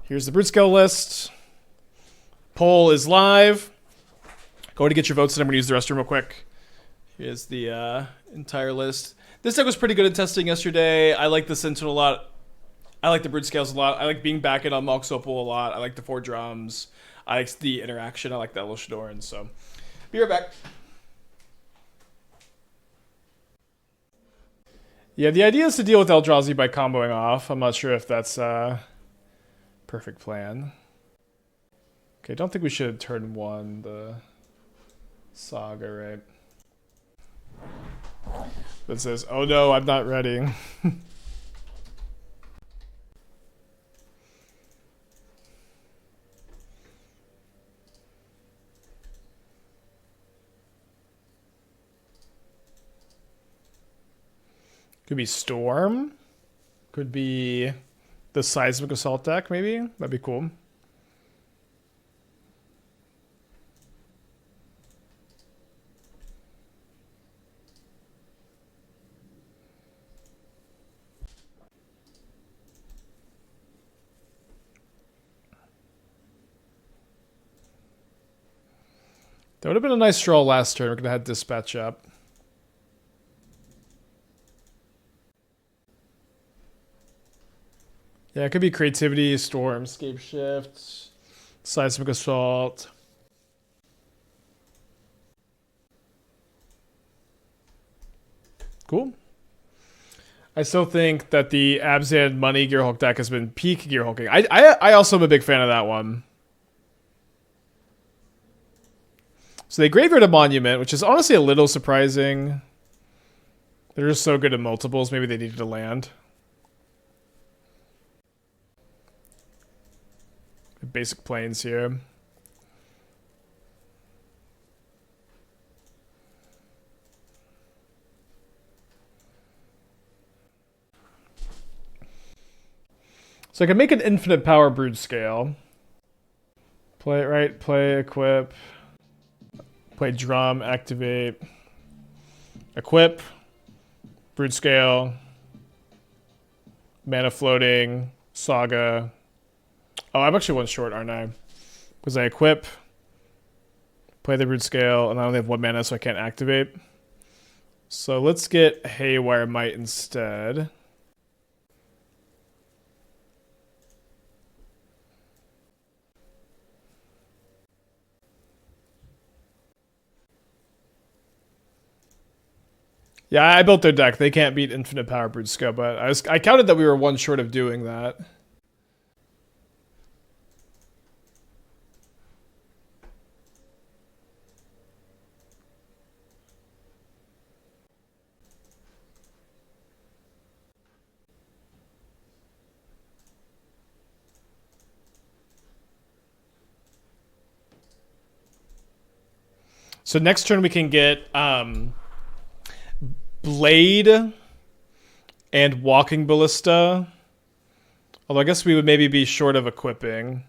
Here's the Broodscale list. Poll is live. Go to get your votes, and I'm going to use the restroom real quick. Here's the entire list. This deck was pretty good at testing yesterday. I like the Sentinel a lot. I like the Broodscales a lot. I like being back in on Mox Opal a lot. I like the 4 drums. I like the interaction. I like the Elesh Norn. So, be right back. Yeah, the idea is to deal with Eldrazi by comboing off. I'm not sure if that's a perfect plan. Okay, I don't think we should turn 1 the Saga, right? That says, oh no, I'm not ready. Could be Storm. Could be the Seismic Assault deck, maybe. That'd be cool. That would have been a nice draw last turn. We're going to have Dispatch up. Yeah, it could be Creativity, Storm, Scape Shift, Seismic Assault. Cool. I still think that the Abzan Money Gearhulk deck has been peak Gearhulking. I also am a big fan of that one. So they graveyard a Monument, which is honestly a little surprising. They're just so good at multiples. Maybe they needed to land. Basic planes here. So I can make an infinite power Broodscale. Play it right, play, equip. Play drum, activate. Equip. Broodscale. Mana floating. Saga. Oh, I'm actually 1 short, aren't I? Because I equip, play the Broodscale, and I only have 1 mana, so I can't activate. So let's get Haywire Mite instead. Yeah, I built their deck. They can't beat Infinite Power Broodscale, but I counted that we were 1 short of doing that. So next turn we can get Blade and Walking Ballista. Although I guess we would maybe be short of equipping.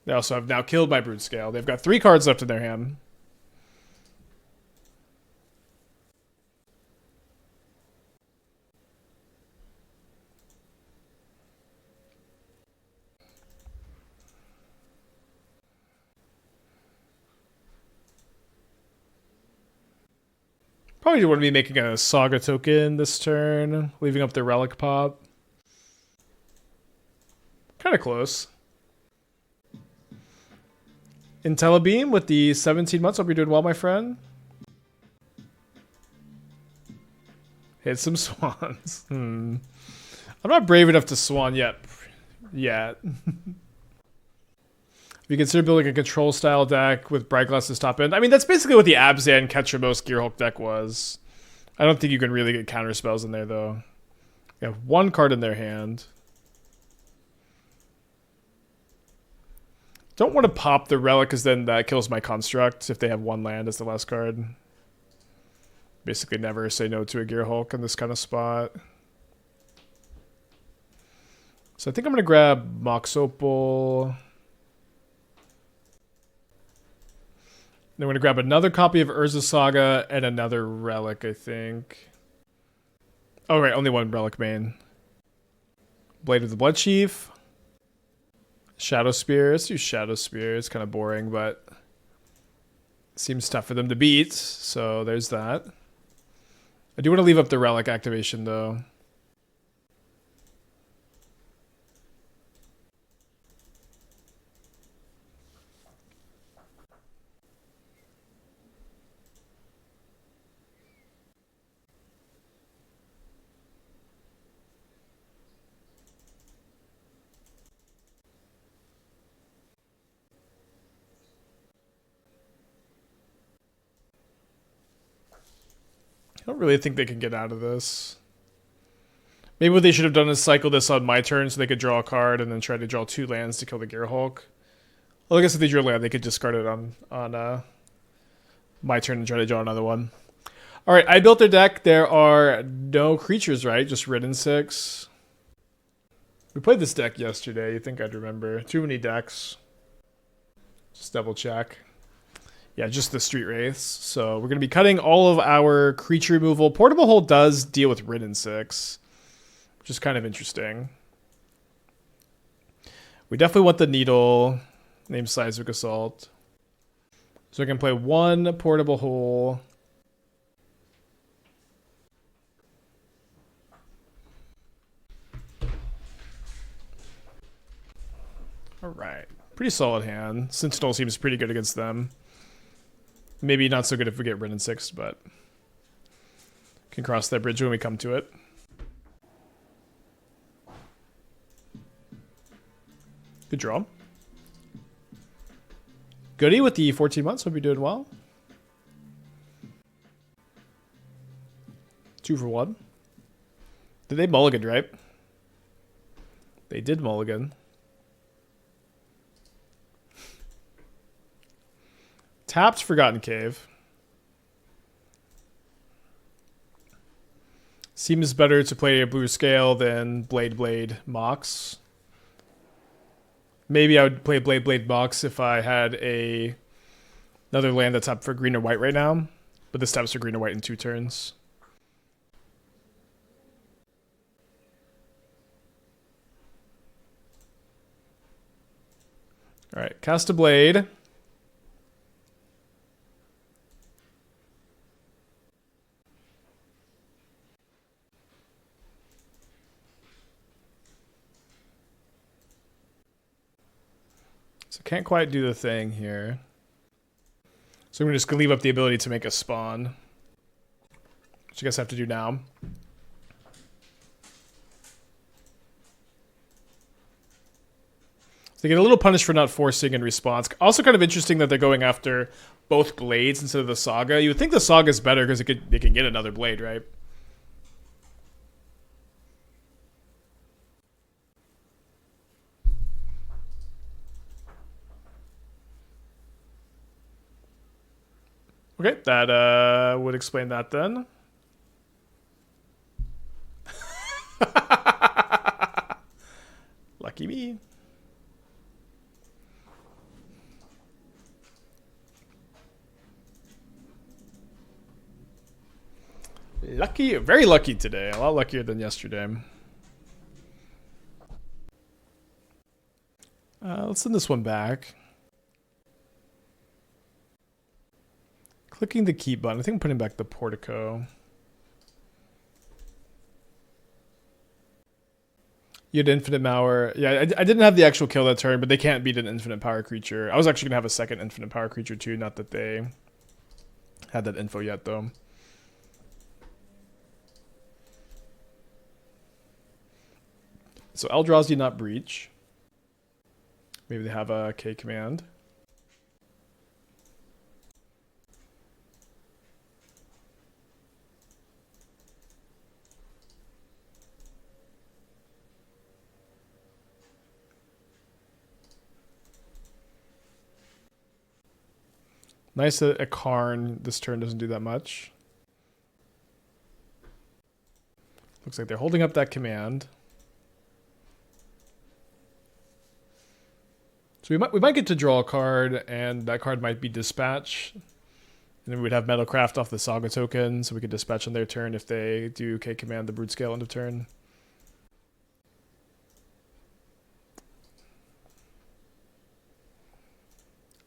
They also have now killed my Broodscale. They've got 3 cards left in their hand. Probably want to be making a Saga token this turn, leaving up the Relic pop. Kind of close. IntelliBeam with the 17 months. Hope you're doing well, my friend. Hit some swans. I'm not brave enough to swan yet. If you consider building a control style deck with Brightglass top end, I mean, that's basically what the Abzan Ketramos Gearhulk deck was. I don't think you can really get counter spells in there, though. They have 1 card in their hand. Don't want to pop the Relic, because then that kills my Construct if they have 1 land as the last card. Basically never say no to a Gearhulk in this kind of spot. So I think I'm going to grab Mox Opal. Then we're going to grab another copy of Urza Saga and another Relic, I think. Oh, right, only 1 Relic main. Blade of the Bloodchief. Shadowspear. Let's do Shadowspear. It's kind of boring, but seems tough for them to beat. So there's that. I do want to leave up the Relic activation, though. I don't really think they can get out of this. Maybe what they should have done is cycle this on my turn so they could draw a card and then try to draw 2 lands to kill the Gearhulk. Well, I guess if they drew a land, they could discard it on my turn and try to draw another one. Alright, I built their deck. There are no creatures, right? Just Ridden 6. We played this deck yesterday. You think I'd remember. Too many decks. Just double check. Yeah, just the Street Wraiths. So we're going to be cutting all of our creature removal. Portable Hole does deal with Ridden 6, which is kind of interesting. We definitely want the Needle, named Seismic Assault. So I can play 1 Portable Hole. Alright. Pretty solid hand. Sentinel seems pretty good against them. Maybe not so good if we get Ridden 6, but can cross that bridge when we come to it. Good draw. Goody with the 14 months. Hope you're doing well. 2 for 1. Did they mulligan, right? They did mulligan. Tapped Forgotten Cave. Seems better to play a Broodscale than Blade Mox. Maybe I would play Blade Mox if I had another land that's up for green or white right now. But this taps for green or white in 2 turns. Alright, cast a Blade. So can't quite do the thing here. So we're just going to leave up the ability to make a spawn. Which I guess I have to do now. So they get a little punished for not forcing in response. Also kind of interesting that they're going after both blades instead of the Saga. You would think the Saga is better because they can get another blade, right? Okay, that would explain that then. Lucky me. Lucky, very lucky today. A lot luckier than yesterday. Let's send this one back. Clicking the keep button. I think I'm putting back the Portico. You had infinite power. Yeah, I didn't have the actual kill that turn, but they can't beat an infinite power creature. I was actually going to have a second infinite power creature too. Not that they had that info yet, though. So Eldrazi not breach. Maybe they have a K command. Nice that a Karn this turn doesn't do that much. Looks like they're holding up that command. So we might get to draw a card, and that card might be Dispatch. And then we'd have Metalcraft off the Saga token, so we could dispatch on their turn if they do K command the Broodscale end of turn.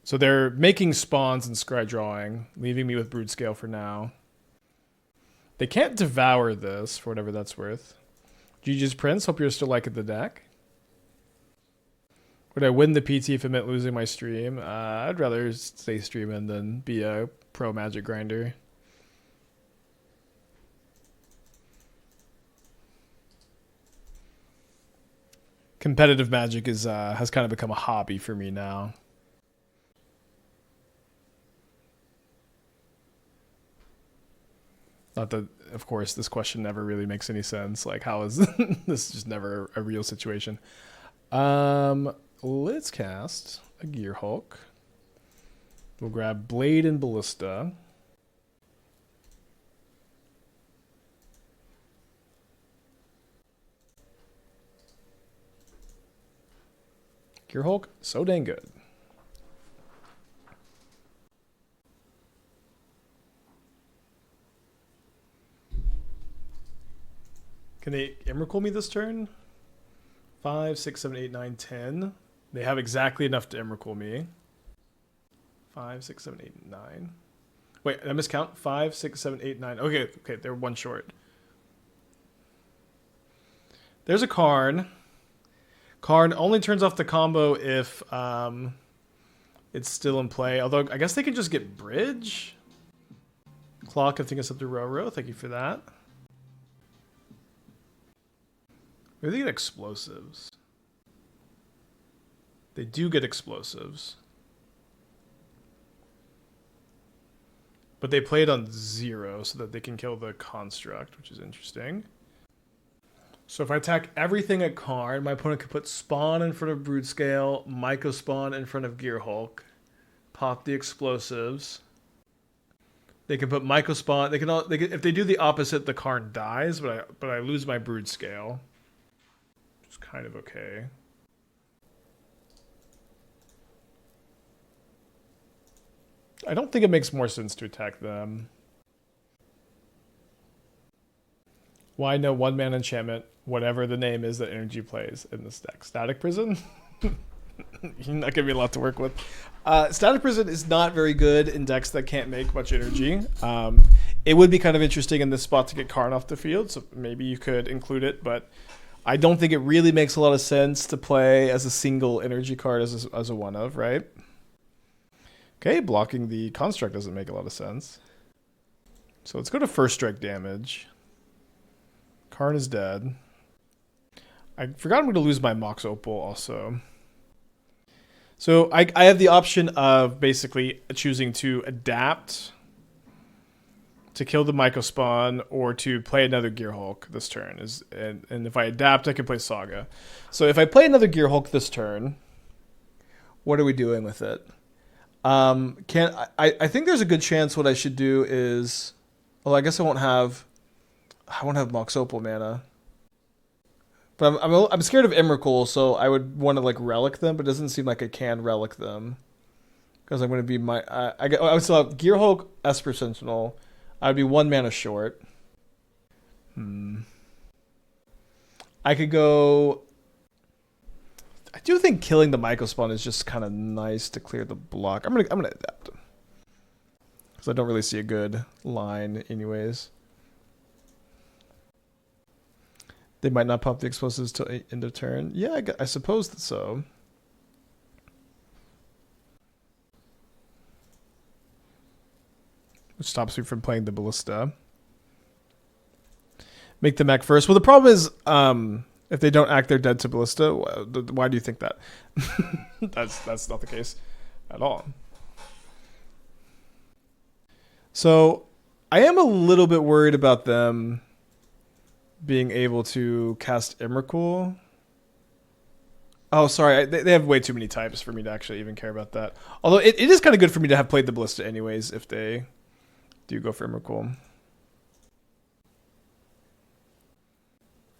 So they're making spawns and scry drawing, leaving me with Broodscale for now. They can't devour this, for whatever that's worth. GG's Prince, hope you're still liking the deck. Would I win the PT if it meant losing my stream? I'd rather stay streaming than be a pro Magic grinder. Competitive Magic is has kind of become a hobby for me now. Not that, of course, this question never really makes any sense. Like, how is this just never a real situation? Let's cast a Gearhulk. We'll grab Blade and Ballista. Gearhulk, so dang good. Can they Emrakul me this turn? 5, 6, 7, 8, 9, 10. They have exactly enough to Emrakul me. 5, 6, 7, 8, 9. Wait, I miscount. 5, 6, 7, 8, 9. Okay, they're one short. There's a Karn. Karn only turns off the combo if it's still in play. Although, I guess they can just get Bridge. Clock, I think it's up to Roro. Thank you for that. Maybe they get explosives. They do get explosives. But they play it on 0 so that they can kill the construct, which is interesting. So if I attack everything at Karn, my opponent could put Spawn in front of Broodscale, Myco Spawn in front of Gearhulk, pop the explosives. They can put Myco Spawn. They can if they do the opposite, the Karn dies, but I lose my Broodscale. It's kind of okay. I don't think it makes more sense to attack them. Why no 1-mana enchantment, whatever the name is that energy plays in this deck? Static Prison? You're not giving me a lot to work with. Static Prison is not very good in decks that can't make much energy. It would be kind of interesting in this spot to get Karn off the field, so maybe you could include it, but I don't think it really makes a lot of sense to play as a single energy card as a one-of, right? Okay, blocking the construct doesn't make a lot of sense. So let's go to first strike damage. Karn is dead. I forgot I'm going to lose my Mox Opal also. So I have the option of basically choosing to adapt to kill the Myco Spawn or to play another Gearhulk this turn. And if I adapt, I can play Saga. So if I play another Gearhulk this turn, what are we doing with it? I think there's a good chance what I should do is, well, I guess I won't have Mox Opal mana. But I'm scared of Emrakul, so I would want to like relic them, but it doesn't seem like I can relic them because I'm going to be I would still have Gearhulk, Esper Sentinel. I'd be 1 mana short. I could go. I do think killing the Myco Spawn is just kind of nice to clear the block. I'm gonna adapt because I don't really see a good line, anyways. They might not pop the explosives till end of turn. Yeah, I suppose that so. Which stops me from playing the Ballista. Make them act first. Well, the problem is, if they don't act, they're dead to Ballista. Why do you think that? That's not the case at all. So I am a little bit worried about them being able to cast Emrakul. Oh, sorry. They have way too many types for me to actually even care about that. Although it is kind of good for me to have played the Ballista anyways if they do go for Emrakul.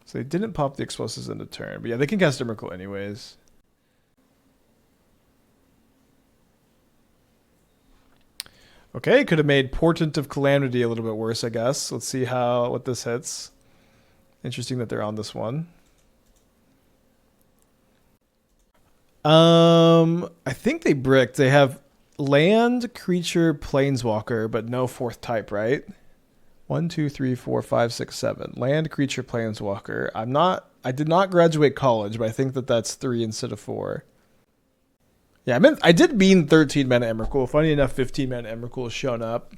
So they didn't pop the explosives in the turn. But yeah, they can cast Emrakul anyways. Okay, could have made Portent of Calamity a little bit worse, I guess. Let's see what this hits. Interesting that they're on this one. I think they bricked. They have land, creature, planeswalker, but no fourth type, right? 1, 2, 3, 4, 5, 6, 7. Land, creature, planeswalker. I did not graduate college, but I think that that's 3 instead of 4. Yeah, I did mean 13 mana Emrakul. Funny enough, 15 mana Emrakul has shown up.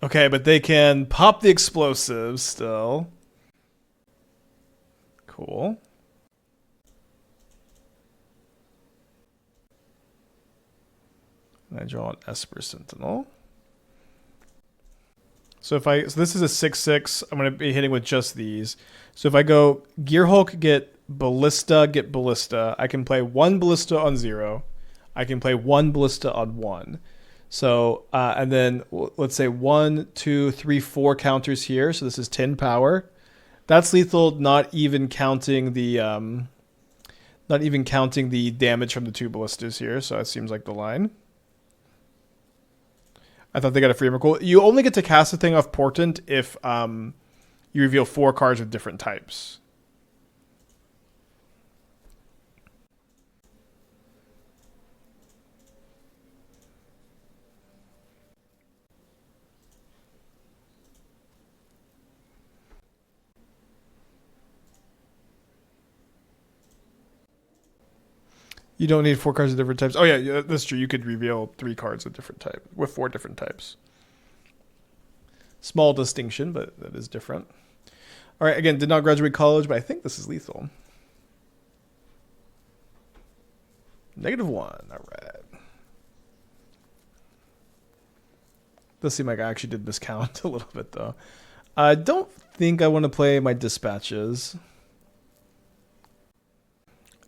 Okay, but they can pop the explosives still. Cool. And I draw an Esper Sentinel. So this is a 6/6. I'm gonna be hitting with just these. So if I go Gearhulk, get Ballista, I can play 1 Ballista on 0. I can play 1 Ballista on 1. So and then let's say 1, 2, 3, 4 counters here. So this is 10 power. That's lethal, not even counting the damage from the 2 ballistas here. So that seems like the line. I thought they got a free Emrakul. You only get to cast the thing off Portent if you reveal 4 cards with different types. You don't need 4 cards of different types. Oh yeah, that's true. You could reveal 3 cards of different type with 4 different types. Small distinction, but that is different. All right, again, did not graduate college, but I think this is lethal. -1. All right. Does seem like I actually did miscount a little bit though. I don't think I want to play my dispatches.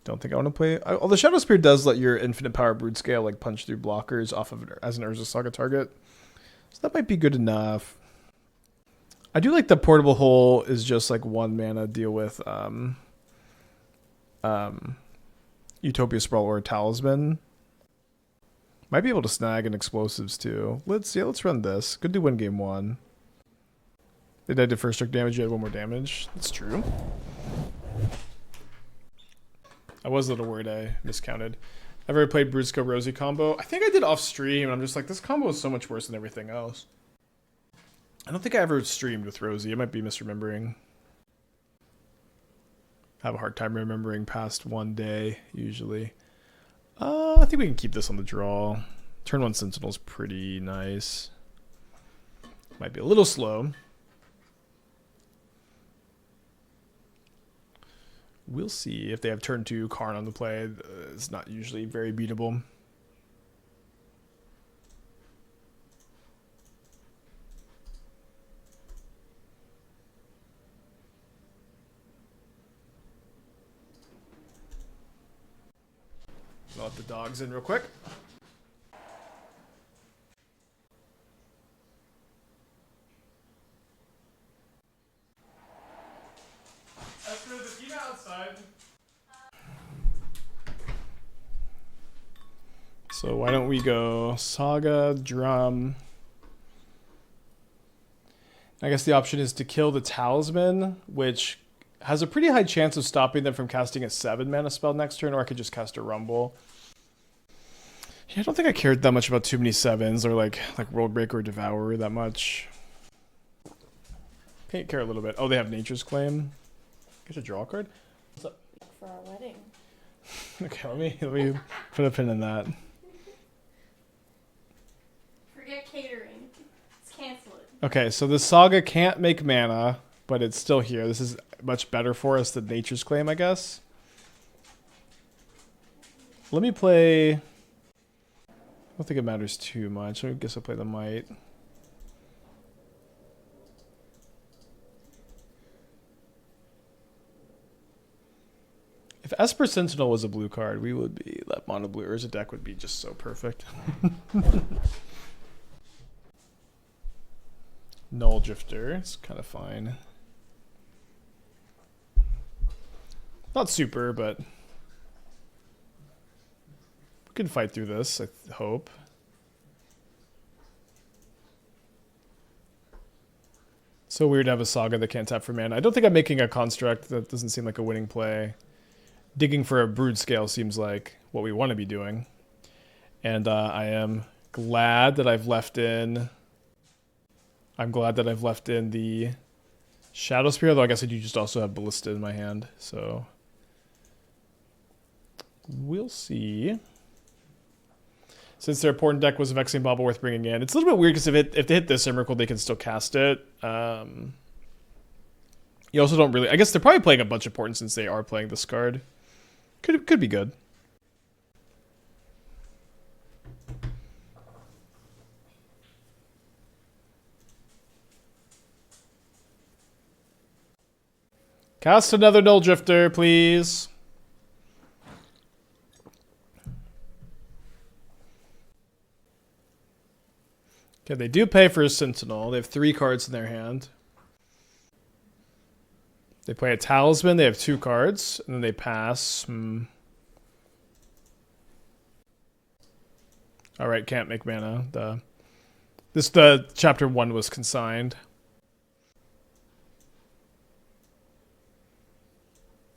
Don't think I want to play. Although Shadowspear does let your infinite power Broodscale like punch through blockers off of it as an Urza Saga target, so that might be good enough. I do like the portable hole is just like 1 mana deal with Utopia Sprawl or a Talisman. Might be able to snag an explosives too. Let's run this. Could do win game 1. They did first strike damage. You had 1 more damage. That's true. I was a little worried I miscounted. I've ever played Broodscale Rosie combo. I think I did off stream, and I'm just like, this combo is so much worse than everything else. I don't think I ever streamed with Rosie. I might be misremembering. I have a hard time remembering past 1 day, usually. I think we can keep this on the draw. Turn 1 Sentinel's pretty nice. Might be a little slow. We'll see if they have turn 2 Karn on the play. It's not usually very beatable. I'll let the dogs in real quick. Esper, is Tina outside? So why don't we go Saga, Drum. I guess the option is to kill the Talisman, which has a pretty high chance of stopping them from casting a 7 mana spell next turn, or I could just cast a Rumble. Yeah, I don't think I cared that much about too many 7s or like World Breaker or Devourer that much. I care a little bit. Oh, they have Nature's Claim. Get a draw card. What's up? For our wedding. Okay, let me put a pin in that. Forget catering. Let's cancel it. Okay, so the Saga can't make mana, but it's still here. This is much better for us than Nature's Claim, I guess. Let me play... I don't think it matters too much. I guess I'll play the Mite. If Esper Sentinel was a blue card, we would be... That mono blue Urza deck would be just so perfect. Null Drifter. It's kind of fine. Not super, but... we can fight through this, I hope. So weird to have a Saga that can't tap for mana. I don't think I'm making a construct. That doesn't seem like a winning play. Digging for a Broodscale seems like what we want to be doing. And I am glad that I've left in... I'm glad that I've left in the Shadowspear, though I guess I do just also have Ballista in my hand, so... We'll see. Since their important deck was a Vexing Bauble worth bringing in. It's a little bit weird because if they hit this Emrakul, they can still cast it. You also don't really... I guess they're probably playing a bunch of important since they are playing this card. Could be good. Cast another Null Drifter, please. Okay, they do pay for a Sentinel. They have 3 cards in their hand. They play a Talisman. They have 2 cards. And then they pass. Alright, can't make mana. The chapter 1 was consigned.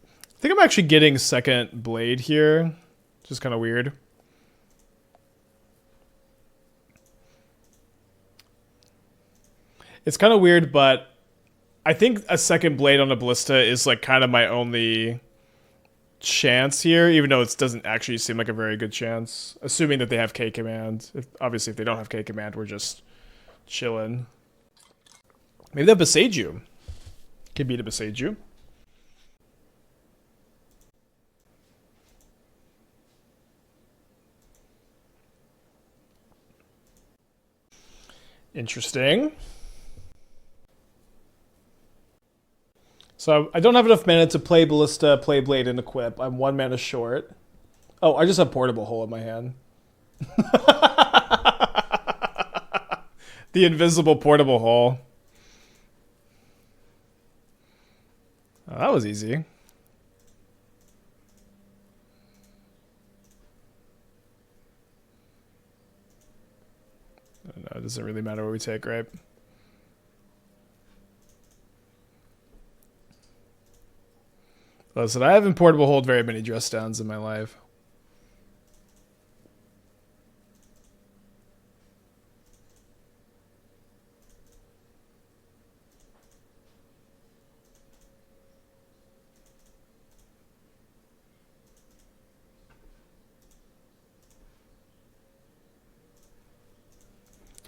I think I'm actually getting second Blade here. Which is kind of weird. It's kind of weird, but I think a second Blade on a Ballista is like kind of my only chance here, even though it doesn't actually seem like a very good chance. Assuming that they have K Command. Obviously, if they don't have K Command, we're just chilling. Maybe they have Boseiju. Could beat a Boseiju. Interesting. So I don't have enough mana to play Ballista, play Blade, and equip. I'm 1 mana short. Oh, I just have Portable Hole in my hand. The invisible Portable Hole. Oh, that was easy. I don't know, it doesn't really matter what we take, right? Listen, I haven't Portable Hold very many dress downs in my life.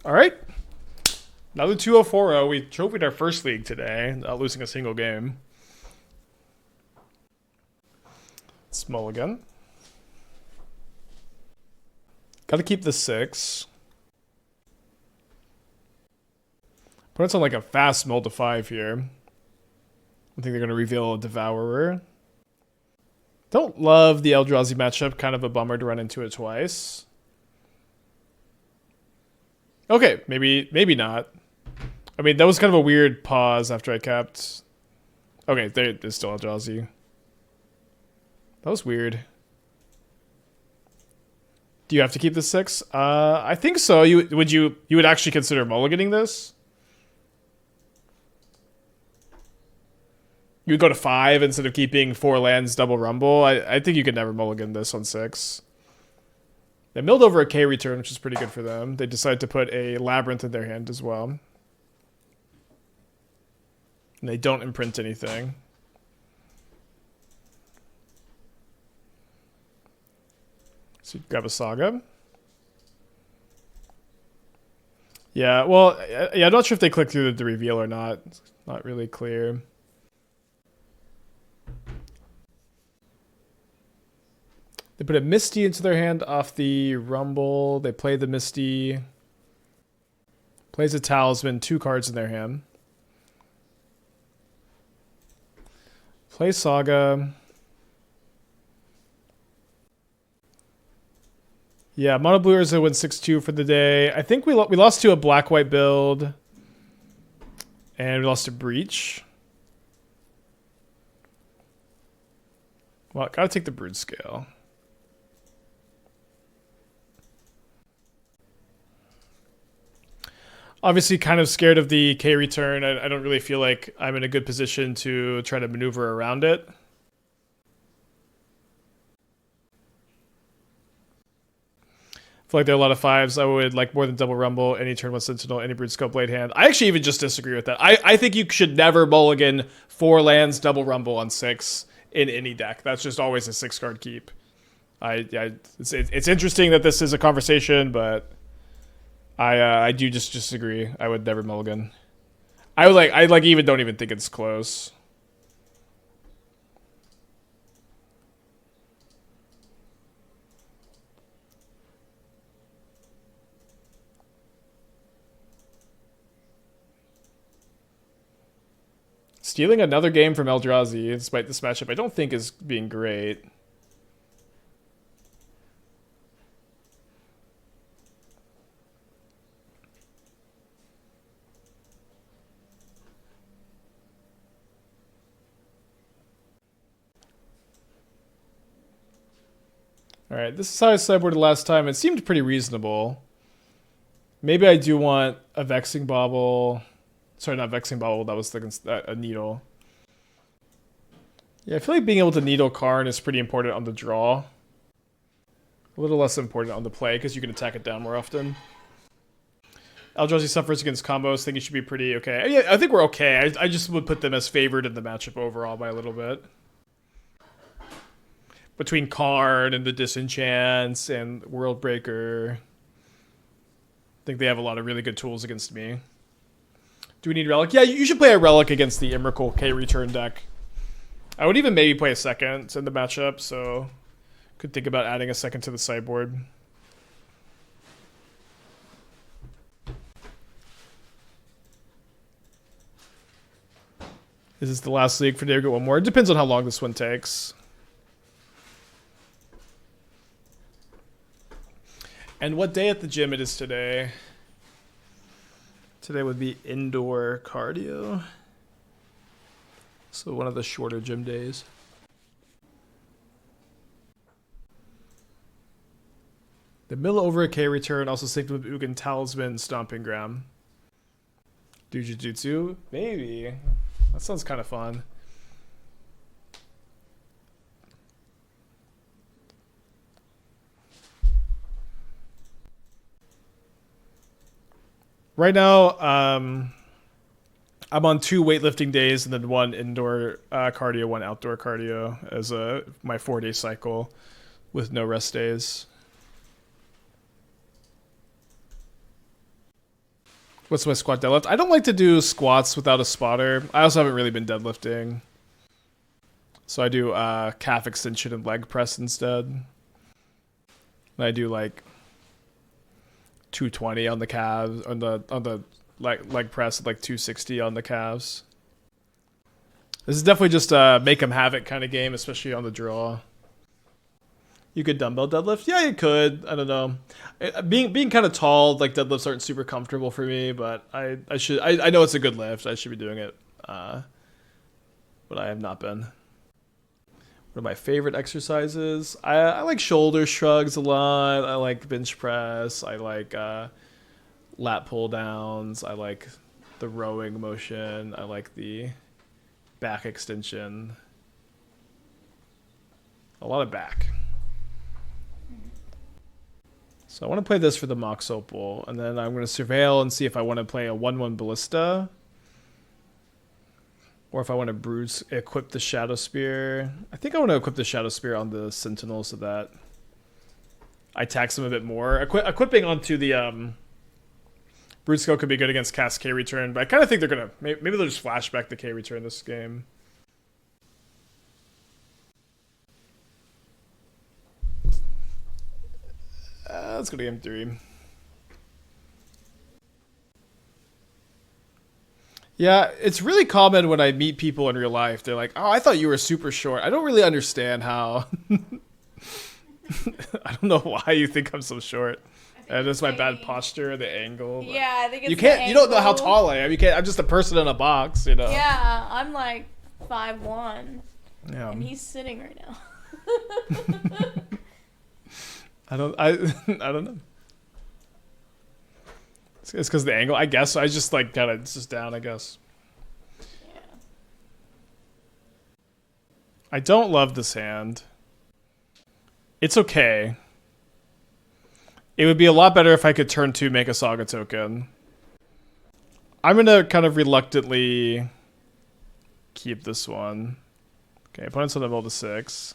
All right. Another 2-0-4-0. We trophied our first league today, not losing a single game. It's mulligan. Gotta keep the 6. Opponent's on like a fast mill to 5 here. I think they're gonna reveal a Devourer. Don't love the Eldrazi matchup. Kind of a bummer to run into it twice. Okay, maybe not. I mean, that was kind of a weird pause after I kept... Okay, there's still Eldrazi. That was weird. Do you have to keep the 6? I think so. You would actually consider mulliganing this? You would go to 5 instead of keeping 4 lands double rumble? I think you could never mulligan this on 6. They milled over a K return, which is pretty good for them. They decided to put a Labyrinth in their hand as well. And they don't imprint anything. So you grab a Saga. Yeah, well, yeah, I'm not sure if they click through the reveal or not. It's not really clear. They put a Misty into their hand off the Rumble. They play the Misty. Plays a Talisman, 2 cards in their hand. Play Saga. Yeah, Mono Blue Urza went 6-2 for the day. I think we lost to a black-white build. And we lost to Breach. Well, gotta take the Broodscale. Obviously, kind of scared of the K return. I don't really feel like I'm in a good position to try to maneuver around it. I feel like there are a lot of fives. I would like more than double rumble, any turn one sentinel, any Broodscale blade hand. I actually even just disagree with that. I think you should never mulligan 4 lands double rumble on 6 in any deck. That's just always a 6-card keep. It's interesting that this is a conversation, but I do just disagree. I would never mulligan. I even don't even think it's close. Stealing another game from Eldrazi, despite this matchup, I don't think is being great. Alright, this is how I sideboarded last time. It seemed pretty reasonable. Maybe I do want a Vexing Bauble. Sorry, not Vexing Bauble, that was a Needle. Yeah, I feel like being able to Needle Karn is pretty important on the draw. A little less important on the play, because you can attack it down more often. Eldrazi suffers against combos. Think it should be pretty okay. Yeah, I think we're okay. I just would put them as favored in the matchup overall by a little bit. Between Karn and the Disenchants and Worldbreaker, I think they have a lot of really good tools against me. Do we need Relic? Yeah, you should play a Relic against the Emrakul K return deck. I would even maybe play a second in the matchup, so could think about adding a second to the sideboard. Is this the last league for Dave? Get one more. It depends on how long this one takes. And what day at the gym it is today? Today would be indoor cardio. So one of the shorter gym days. The mill over a K return, also synced with Ugin Talisman, Stomping Ground. Do Jujutsu? Maybe. That sounds kind of fun. Right now, I'm on 2 weightlifting days and then 1 indoor cardio, 1 outdoor cardio as my 4-day cycle with no rest days. What's my squat deadlift? I don't like to do squats without a spotter. I also haven't really been deadlifting. So I do calf extension and leg press instead. And I do like 220 on the calves, on the leg press, like 260 on the calves. This is definitely just a make 'em have it kind of game, especially on the draw. You could dumbbell deadlift? Yeah, you could. I don't know. Being kind of tall, like deadlifts aren't super comfortable for me, but I know it's a good lift. I should be doing it, but I have not been. What are my favorite exercises? I like shoulder shrugs a lot. I like bench press. I like lat pull downs. I like the rowing motion. I like the back extension. A lot of back. So I want to play this for the Mox Opal, and then I'm going to surveil and see if I want to play a 1/1 Ballista, or if I want to equip the Shadowspear. I think I want to equip the Shadowspear on the Sentinel so that I tax them a bit more. Equipping onto the Broodscale could be good against cast K return, but I kind of think they're going to... Maybe they'll just flashback the K return this game. Let's go to game 3. Yeah, it's really common when I meet people in real life. They're like, oh, I thought you were super short. I don't really understand how. I don't know why you think I'm so short. That's my bad posture, the angle. Yeah, I think it's you don't know how tall I am. I'm just a person in a box, you know. Yeah, I'm like 5'1". Yeah. And he's sitting right now. I don't know. It's because of the angle, I guess. I just like got it just down, I guess. Yeah. I don't love this hand. It's okay. It would be a lot better if I could turn 2, make a Saga token. I'm gonna kind of reluctantly keep this one. Okay, opponent's on level to 6.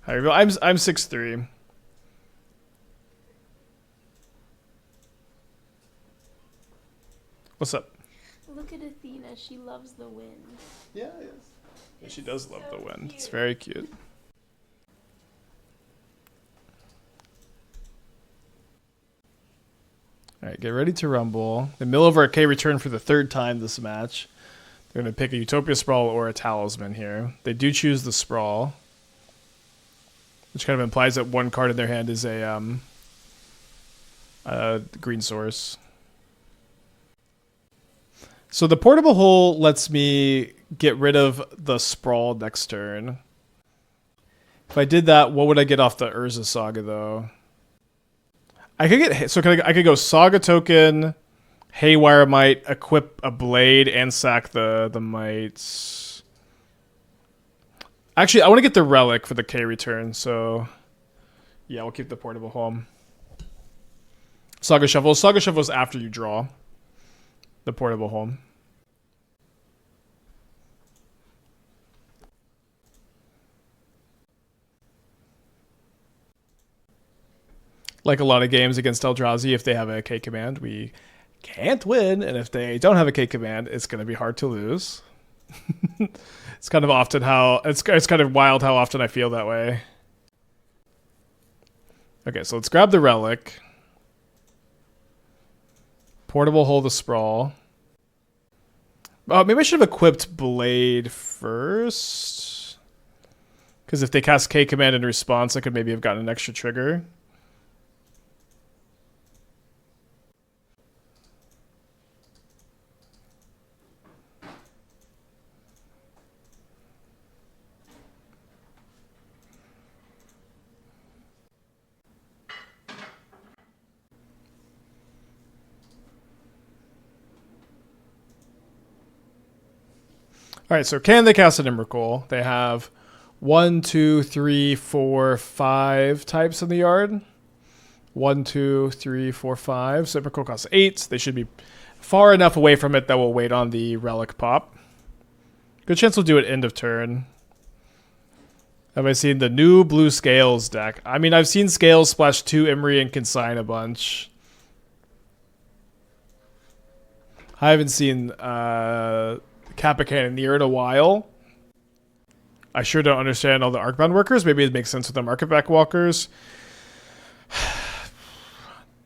I'm 6'3". What's up? Look at Athena. She loves the wind. Yeah, she does love the wind. Cute. It's very cute. Alright, get ready to rumble. The Mill of Arcade return for the 3rd time this match. They're going to pick a Utopia Sprawl or a Talisman here. They do choose the Sprawl, which kind of implies that one card in their hand is a green source. So the Portable Hole lets me get rid of the Sprawl next turn. If I did that, what would I get off the Urza Saga, though? I could get... So I could go Saga token, Haywire Mite, equip a Blade, and sack the Mites. Actually, I want to get the Relic for the K return, so... Yeah, we'll keep the Portable Home. Saga Shuffle. Saga Shuffle is after you draw the Portable Home. Like a lot of games against Eldrazi, if they have a K command, we can't win. And if they don't have a K command, it's going to be hard to lose. It's kind of often how... It's kind of wild how often I feel that way. Okay, so let's grab the Relic. Portable Hole the Sprawl. Oh, maybe I should have equipped Blade first. Because if they cast K command in response, I could maybe have gotten an extra trigger. All right, so can they cast an Emrakul? They have 1, 2, 3, 4, 5 types in the yard. 1, 2, 3, 4, 5. So Emrakul costs 8. They should be far enough away from it that we'll wait on the Relic pop. Good chance we'll do it end of turn. Have I seen the new blue Scales deck? I mean, I've seen Scales splash 2 Emery and consign a bunch. I haven't seen Kappa Cannoneer in a while. I sure don't understand all the Arcbound workers. Maybe it makes sense with the Market Back Walkers.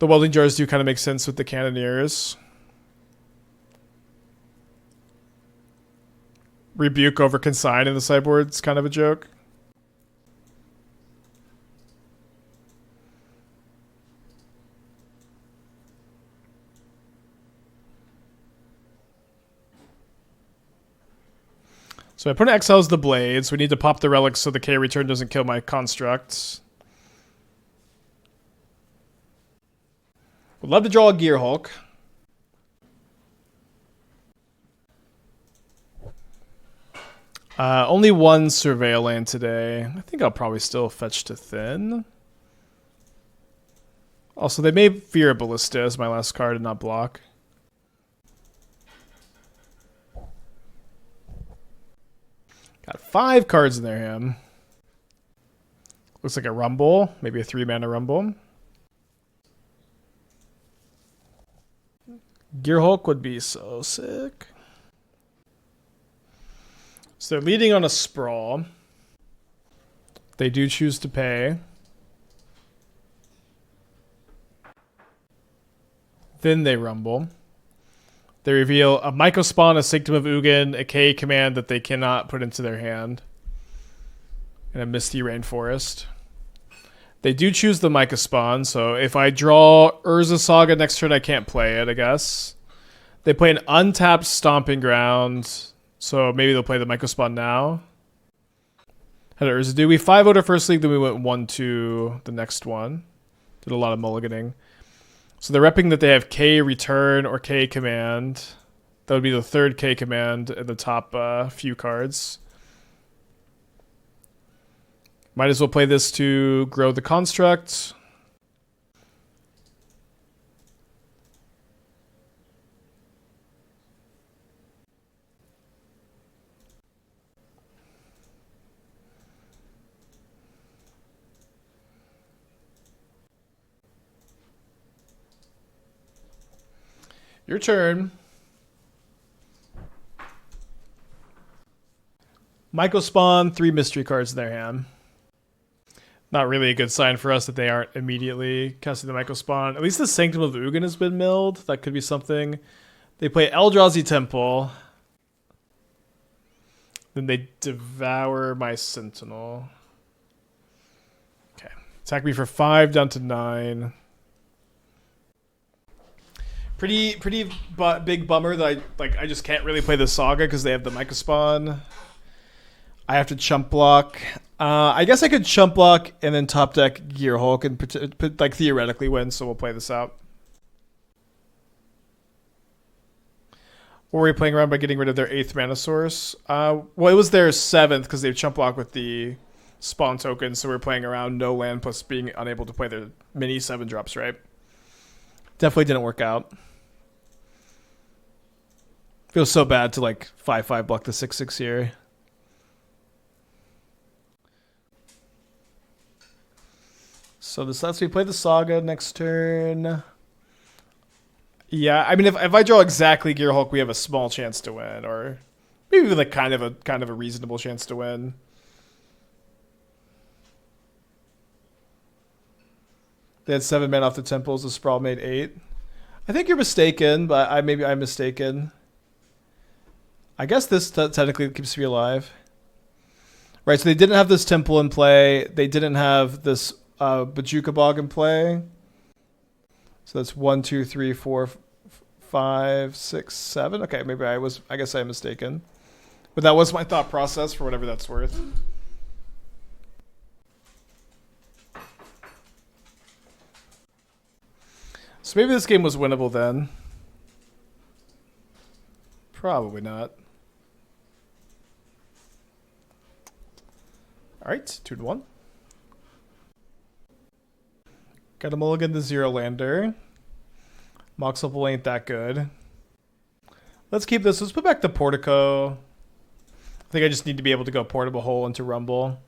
The Welding Jars do kind of make sense with the Cannoneers. Rebuke over Consign in the sideboard's kind of a joke. So my opponent exiles the Blades. We need to pop the Relics so the K return doesn't kill my constructs. Would love to draw a Gearhulk. Only one Surveil land today. I think I'll probably still fetch to Thin. Also, they may fear a Ballista as my last card and not block. Got 5 cards in their hand. Looks like a Rumble. Maybe a 3-mana Rumble. Gearhulk would be so sick. So they're leading on a Sprawl. They do choose to pay. Then they Rumble. They reveal a Mycospawn, a Sanctum of Ugin, a K command that they cannot put into their hand, and a Misty Rainforest. They do choose the Mycospawn, so if I draw Urza Saga next turn, I can't play it, I guess. They play an untapped Stomping Ground, so maybe they'll play the Mycospawn now. How did Urza do? We 5-0'd our first league, then we went 1-2 the next one. Did a lot of mulliganing. So they're repping that they have K return or K command. That would be the third K command in the top few cards. Might as well play this to grow the construct. Your turn. Michael spawn 3 mystery cards in their hand. Not really a good sign for us that they aren't immediately casting the Michael spawn. At least the Sanctum of Ugin has been milled. That could be something. They play Eldrazi Temple. Then they devour my Sentinel. Okay. Attack me for 5 down to 9. Pretty big bummer that I just can't really play the Saga because they have the Michael spawn. I have to chump block. I guess I could chump block and then top deck Gearhulk and like theoretically win. So we'll play this out. Or were we playing around by getting rid of their 8th mana source? Well, it was their 7th because they've chump block with the spawn token. So we're playing around no land plus being unable to play their mini 7 drops, right? Definitely didn't work out. Feels so bad to like 5/5 block the 6/6 here. So this lets me play the Saga next turn. Yeah, I mean if I draw exactly Gearhulk, we have a small chance to win, or maybe even like kind of a reasonable chance to win. They had 7 men off the temples. The Sprawl made 8. I think you're mistaken, but maybe I'm mistaken. I guess this technically keeps me alive. Right, so they didn't have this temple in play. They didn't have this Bajuka Bog in play. So that's 1, 2, 3, 4, 5, 6, 7. Okay, maybe I guess I'm mistaken. But that was my thought process for whatever that's worth. So maybe this game was winnable then. Probably not. Alright, 2-1. Got a mulligan the 0 lander. Mox Opal ain't that good. Let's keep this. Let's put back the Portico. I think I just need to be able to go Portable Hole into Rumble.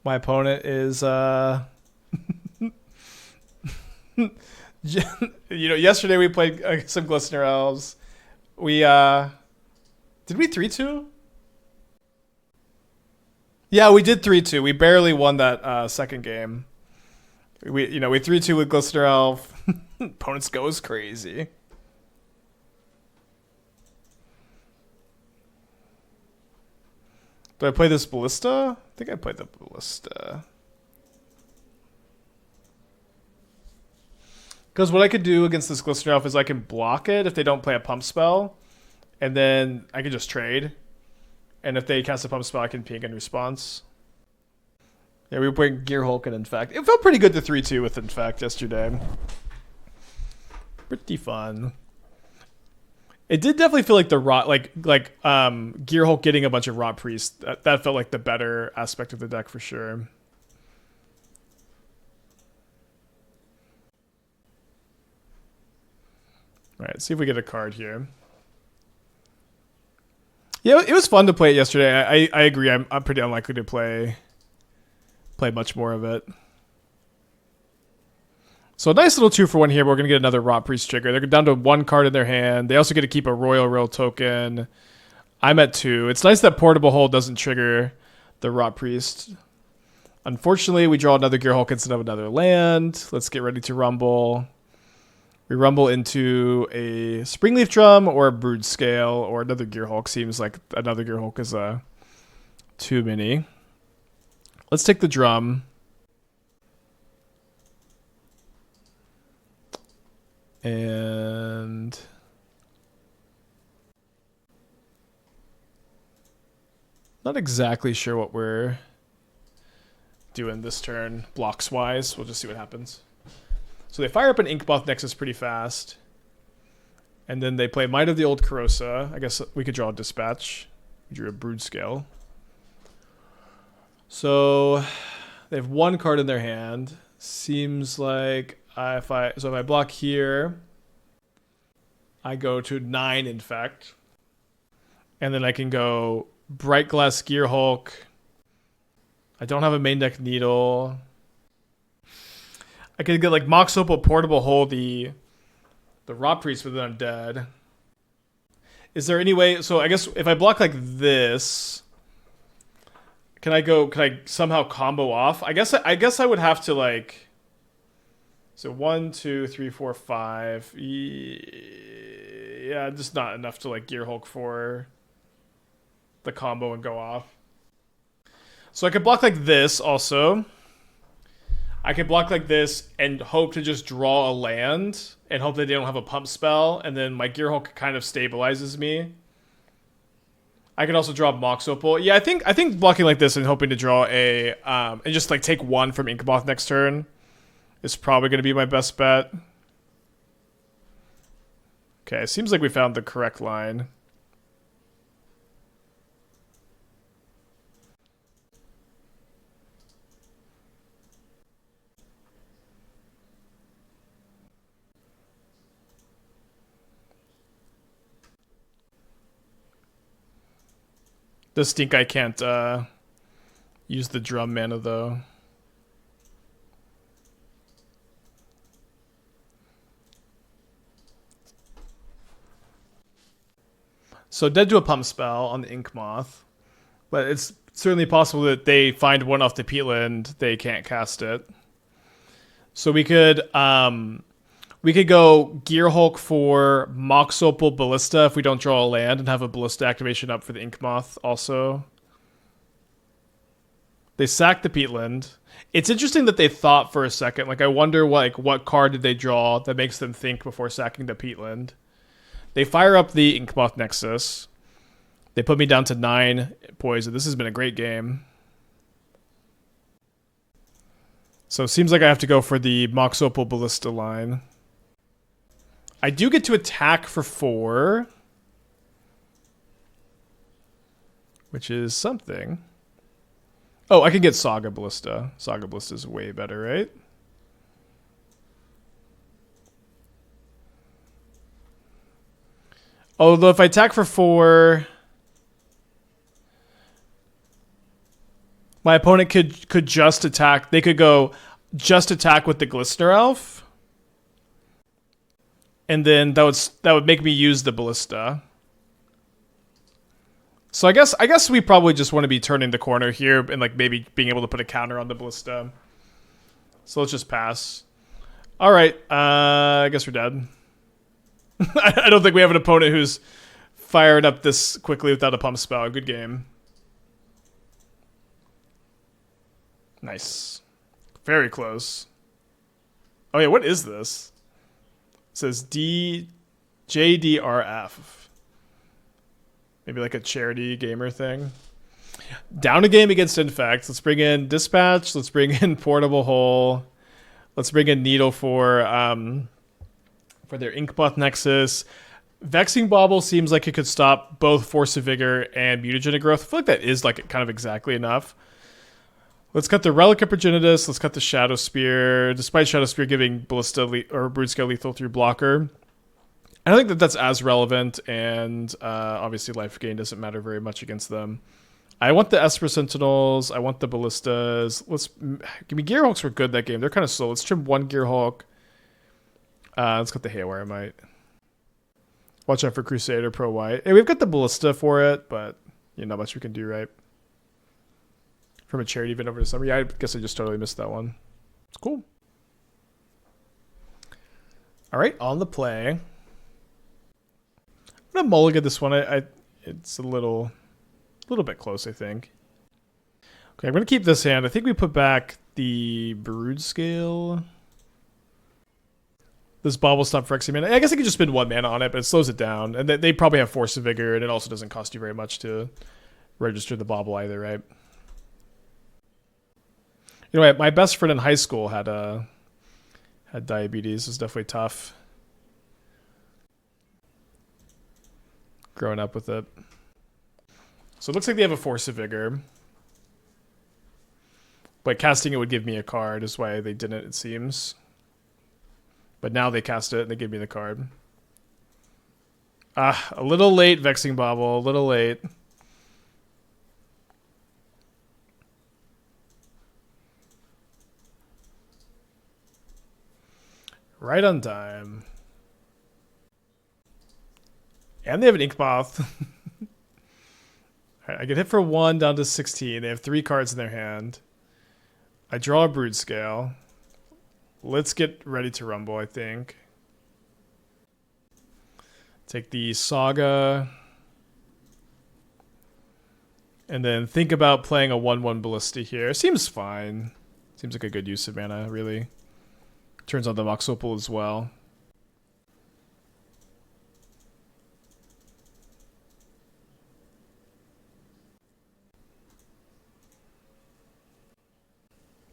My opponent is yesterday we played some Glistener Elves. We did we 3-2? Yeah, we did 3-2. We barely won that second game. We 3-2 with Glistener Elf. Opponents goes crazy. Do I play this Ballista? I think I played the Ballista. Because what I could do against this Glistener Elf is I can block it if they don't play a pump spell. And then I can just trade. And if they cast a pump spell, I can ping in response. Yeah, we bring Gearhulk and Infect. It felt pretty good to 3-2 with Infect yesterday. Pretty fun. It did definitely feel like the rot, like Gearhulk getting a bunch of Rot Priest. That felt like the better aspect of the deck for sure. All right, see if we get a card here. Yeah, it was fun to play it yesterday. I agree. I'm pretty unlikely to play much more of it. So a nice little 2-for-1 here. But we're gonna get another Rot Priest trigger. They're down to 1 card in their hand. They also get to keep a Royal token. I'm at 2. It's nice that Portable Hole doesn't trigger the Rot Priest. Unfortunately, we draw another Gearhulk instead of another land. Let's get ready to rumble. We rumble into a Springleaf Drum or a Broodscale or another Gearhulk. Seems like another Gearhulk is too many. Let's take the Drum. And Not exactly sure what we're doing this turn, blocks-wise. We'll just see what happens. So they fire up an Inkmoth Nexus pretty fast. And then they play Might of the Old Corrosa. I guess we could draw a Dispatch. We drew a Broodscale. So they have one card in their hand. Seems like if I block here, I go to 9 Infect. And then I can go Brightglass Gearhulk. I don't have a main deck Needle. I could get like Mox Opal Portable Hole, the Rot Priest with the Undead. Is there any way? So I guess if I block like this, can I somehow combo off? I guess I would have to like. So 1, 2, 3, 4, 5. Yeah, just not enough to like Gearhulk for the combo and go off. So I could block like this also. I could block like this and hope to just draw a land and hope that they don't have a pump spell, and then my Gearhulk kind of stabilizes me. I can also draw Mox Opal. Yeah, I think blocking like this and hoping to draw a and just like take 1 from Inkmoth next turn is probably going to be my best bet. Okay, seems like we found the correct line. Does stink I can't use the drum mana though. So dead to a pump spell on the Inkmoth, but it's certainly possible that they find one off the peatland, they can't cast it. So we could go Gearhulk for Mox Opal Ballista if we don't draw a land, and have a Ballista activation up for the Inkmoth also. They sack the peatland. It's interesting that they thought for a second. Like I wonder what card did they draw that makes them think before sacking the peatland. They fire up the Inkmoth Nexus. They put me down to 9 poison. This has been a great game. So it seems like I have to go for the Mox Opal Ballista line. I do get to attack for 4, which is something. Oh, I can get Saga Ballista. Saga Ballista is way better, right? Although if I attack for 4, my opponent could just attack. They could go just attack with the Glistener Elf. And then that would make me use the Ballista. So I guess we probably just want to be turning the corner here and like maybe being able to put a counter on the Ballista. So let's just pass. All right, I guess we're dead. I don't think we have an opponent who's fired up this quickly without a pump spell. Good game. Nice. Very close. Oh yeah, what is this? It says JDRF. Maybe like a charity gamer thing. Down a game against Infect. Let's bring in Dispatch. Let's bring in Portable Hole. Let's bring in Needle for their Inkmoth Nexus. Vexing Bauble seems like it could stop both Force of Vigor and Mutagenic Growth. I feel like that is like kind of exactly enough. Let's cut the Relic of Progenitus. Let's cut the Shadowspear. Despite Shadowspear giving Ballista or Broodscale lethal through blocker, I don't think that that's as relevant, and obviously life gain doesn't matter very much against them. I want the Esper Sentinels. I want the Ballistas. Give me Gearhulks were good that game. They're kind of slow. Let's trim 1 Gearhulk. Let's cut the Haywire Mite. Watch out for Crusader Pro White. Hey, we've got the Ballista for it, but not much we can do, right? From a charity event over the summer. Yeah, I guess I just totally missed that one. It's cool. All right, on the play. I'm gonna mulligan this one. It's a little bit close, I think. Okay, I'm gonna keep this hand. I think we put back the Broodscale. This Bauble stop for Vexing mana. I guess I could just spend 1 mana on it, but it slows it down. And they probably have Force of Vigor, and it also doesn't cost you very much to register the bauble either, right? You know, my best friend in high school had diabetes. It was definitely tough growing up with it. So it looks like they have a Force of Vigor. But casting it would give me a card is why they didn't, it seems. But now they cast it and they give me the card. Ah, a little late, Vexing Bauble. A little late. Right on time. And they have an Inkmoth. Alright, I get hit for 1 down to 16. They have 3 cards in their hand. I draw a Broodscale. Let's get ready to rumble, I think. Take the Saga. And then think about playing a 1/1 Ballista here. Seems fine. Seems like a good use of mana, really. Turns on the Mox Opal as well.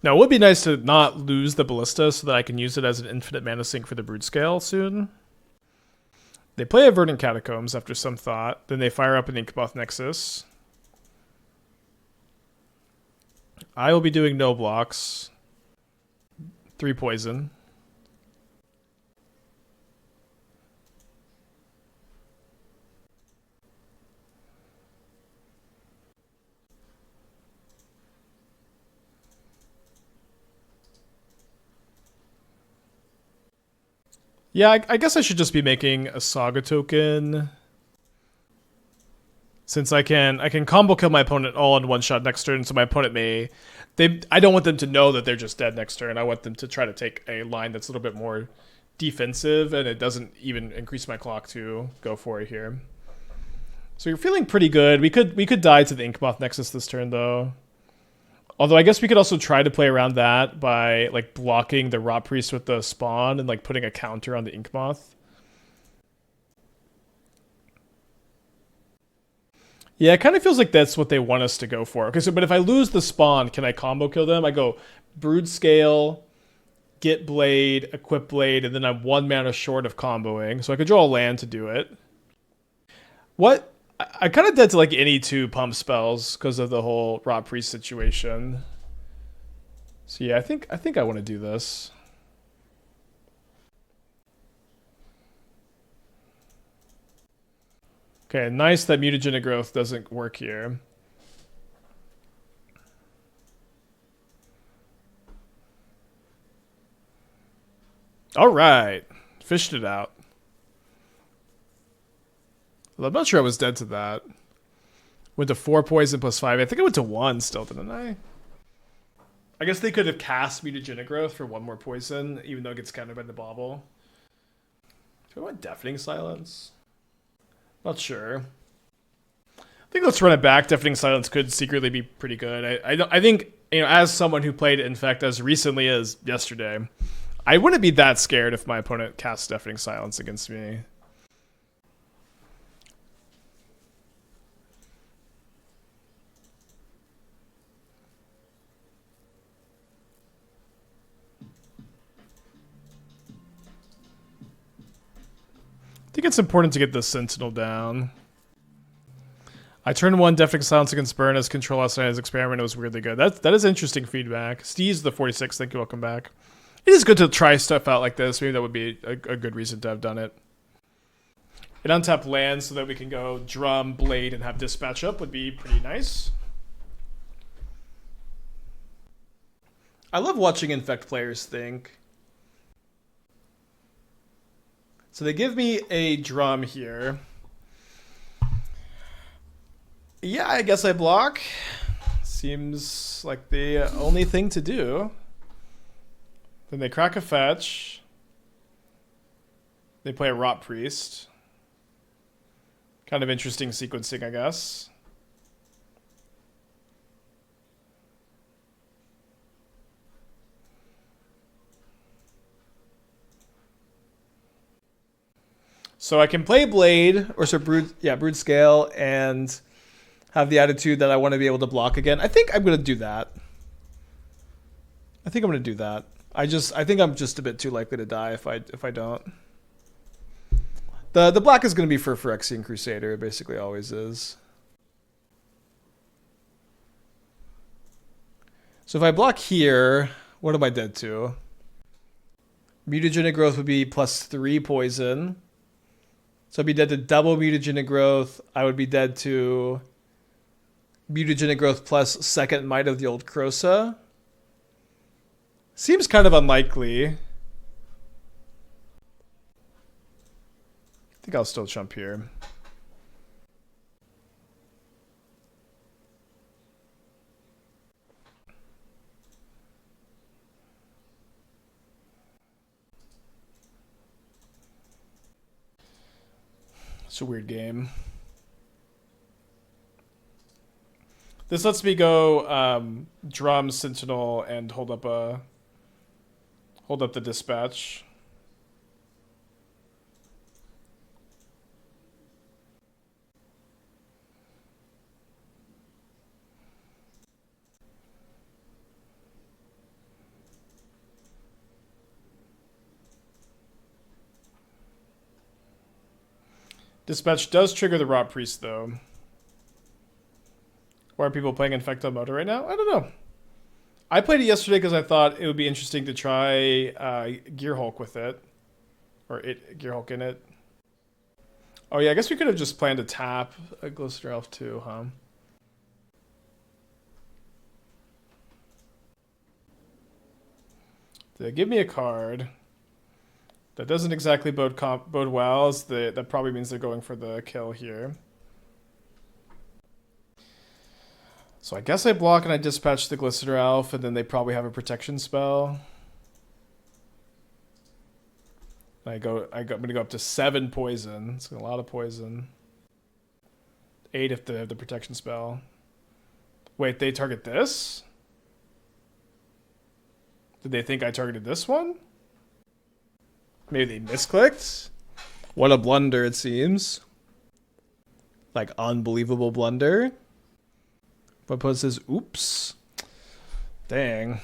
Now, it would be nice to not lose the Ballista so that I can use it as an infinite mana sink for the Broodscale soon. They play a Verdant Catacombs after some thought. Then they fire up an Inkmoth Nexus. I will be doing no blocks. 3 poison. Yeah, I guess I should just be making a Saga token. Since I can combo kill my opponent all in one shot next turn, so my opponent may... I don't want them to know that they're just dead next turn. I want them to try to take a line that's a little bit more defensive, and it doesn't even increase my clock to go for it here. So you're feeling pretty good. We could die to the Inkmoth Nexus this turn, though. Although I guess we could also try to play around that by like blocking the Rot Priest with the spawn and like putting a counter on the Inkmoth. Yeah, it kind of feels like that's what they want us to go for. Okay, so but if I lose the spawn, can I combo kill them? I go Broodscale, get Blade, equip Blade, and then I'm 1 mana short of comboing. So I could draw a land to do it. What? I kind of dead to like any 2 pump spells because of the whole Rot Priest situation. So yeah, I think I want to do this. Okay, nice that mutagenic growth doesn't work here. All right, fished it out. Well, I'm not sure I was dead to that. Went to 4 poison plus 5. I think I went to 1 still, didn't I? I guess they could have cast mutagenic growth for 1 more poison, even though it gets countered by the bauble. Do I want Deafening Silence? Not sure. I think let's run it back. Deafening Silence could secretly be pretty good. I think, you know, as someone who played Infect as recently as yesterday, I wouldn't be that scared if my opponent cast Deafening Silence against me. I think it's important to get this Sentinel down. I turned 1 Deafening Silence against Burn as control last night as experiment. It was weirdly good. That is interesting feedback. Steve's the 46. Thank you. Welcome back. It is good to try stuff out like this. Maybe that would be a good reason to have done it. An untap land so that we can go Drum, Blade, and have Dispatch up would be pretty nice. I love watching Infect players think. So they give me a Drum here. Yeah, I guess I block. Seems like the only thing to do. Then they crack a fetch. They play a Rot Priest. Kind of interesting sequencing, I guess. So I can play Blade, or so Broodscale, and have the attitude that I want to be able to block again. I think I'm going to do that. I think I'm going to do that. I think I'm just a bit too likely to die if I don't. The black is going to be for Phyrexian Crusader. It basically always is. So if I block here, what am I dead to? Mutagenic Growth would be +3 poison. So I'd be dead to double Mutagenic Growth. I would be dead to Mutagenic Growth plus second Might of the Old Krosa. Seems kind of unlikely. I think I'll still jump here. It's a weird game. This lets me go Drum, Sentinel, and hold up the Dispatch. Dispatch does trigger the Rot Priest, though. Why are people playing Infecto Moto right now? I don't know. I played it yesterday because I thought it would be interesting to try Gearhulk with it. Or Gearhulk in it. Oh yeah, I guess we could have just planned to tap a Glistener Elf too, huh? They give me a card. That doesn't exactly bode well, as that probably means they're going for the kill here. So I guess I block and I dispatch the Glistener Elf, and then they probably have a protection spell. I'm gonna go up to 7 poison. It's a lot of poison. 8 if they have the protection spell. Wait, they target this? Did they think I targeted this one? Maybe they misclicked? What a blunder, it seems. Like, unbelievable blunder. But Post says, oops. Dang.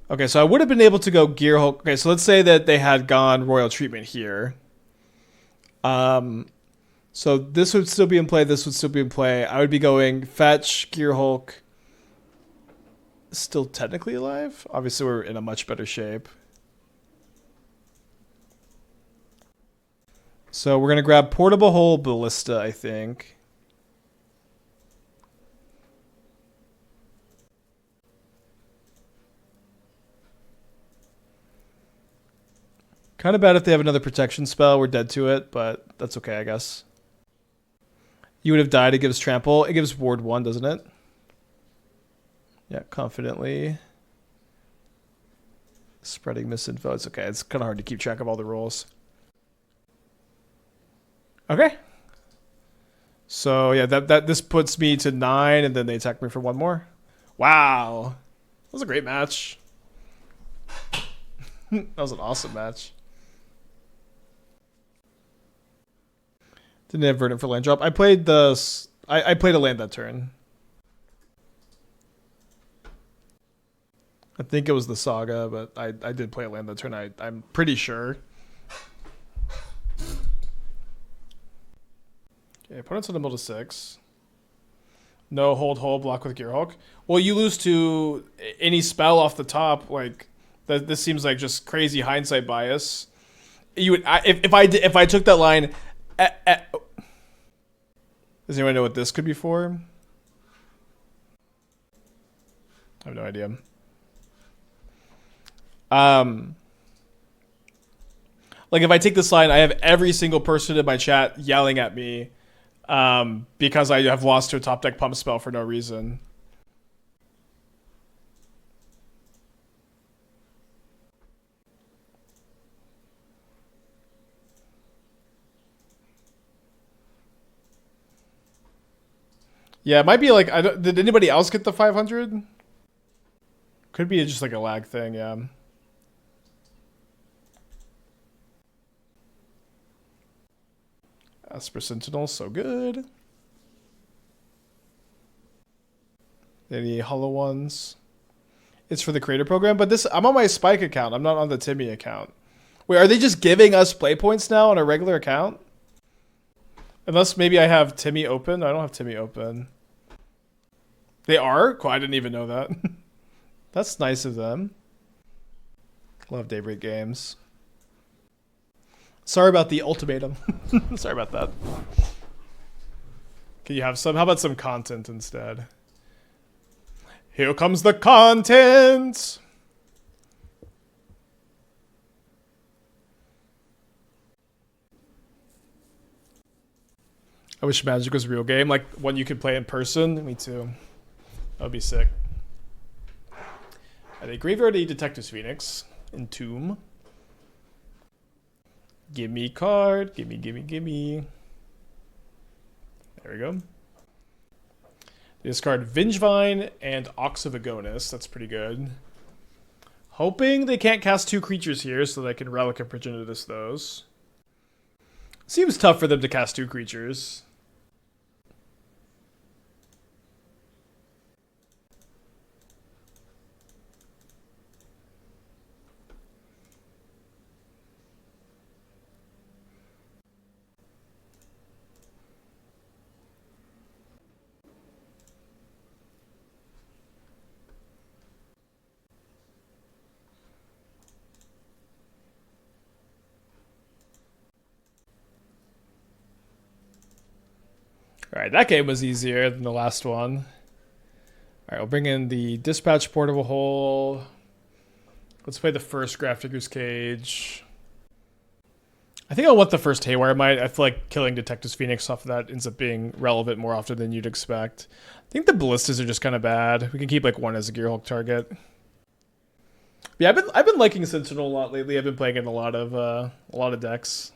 Okay, so I would have been able to go Gearhulk. Okay, so let's say that they had gone Royal Treatment here. So this would still be in play, this would still be in play. I would be going Fetch, Gearhulk. Still technically alive? Obviously, we're in a much better shape. So we're going to grab Portable Hole Ballista, I think. Kind of bad if they have another protection spell. We're dead to it, but that's okay, I guess. You would have died. It gives Trample. It gives Ward 1, doesn't it? Yeah, confidently. Spreading misinfo. It's okay. It's kind of hard to keep track of all the rolls. Okay. So yeah, this puts me to 9, and then they attack me for 1 more. Wow, that was a great match. That was an awesome match. Didn't have Verdant for land drop. I played I played a land that turn. I think it was the Saga, but I did play a land that turn. I'm pretty sure. Okay, opponent's on the middle to 6. No hold block with Gearhulk. Well, you lose to any spell off the top. Like this seems like just crazy hindsight bias. You would if I took that line. Does anyone know what this could be for? I have no idea. Like if I take this line, I have every single person in my chat yelling at me because I have lost to a top deck pump spell for no reason. Yeah, it might be like, did anybody else get the 500? Could be just like a lag thing, yeah. Esper Sentinel, so good. Any hollow ones? It's for the creator program, but this I'm on my Spike account. I'm not on the Timmy account. Wait, are they just giving us play points now on a regular account? Unless maybe I have Timmy open. I don't have Timmy open. They are? Cool, I didn't even know that. That's nice of them. Love Daybreak Games. Sorry about the ultimatum. Sorry about that. Can you have some? How about some content instead? Here comes the content! I wish Magic was a real game, like one you could play in person. Me too. That would be sick. Are they Graveyard A Detectives Phoenix? Entomb. Gimme card. Gimme, gimme, gimme. There we go. Discard Vengevine and Ox of Agonis. That's pretty good. Hoping they can't cast 2 creatures here so they can Relic of Progenitus those. Seems tough for them to cast 2 creatures. Alright, that game was easier than the last one. Alright, we'll bring in the Dispatch Portable Hole. Let's play the first Grafdigger's Cage. I think I want the first Haywire Mite. I feel like killing Detectives Phoenix off of that ends up being relevant more often than you'd expect. I think the Ballistas are just kind of bad. We can keep like one as a Gearhulk target. Yeah, I've been liking Sentinel a lot lately. I've been playing in a lot of decks.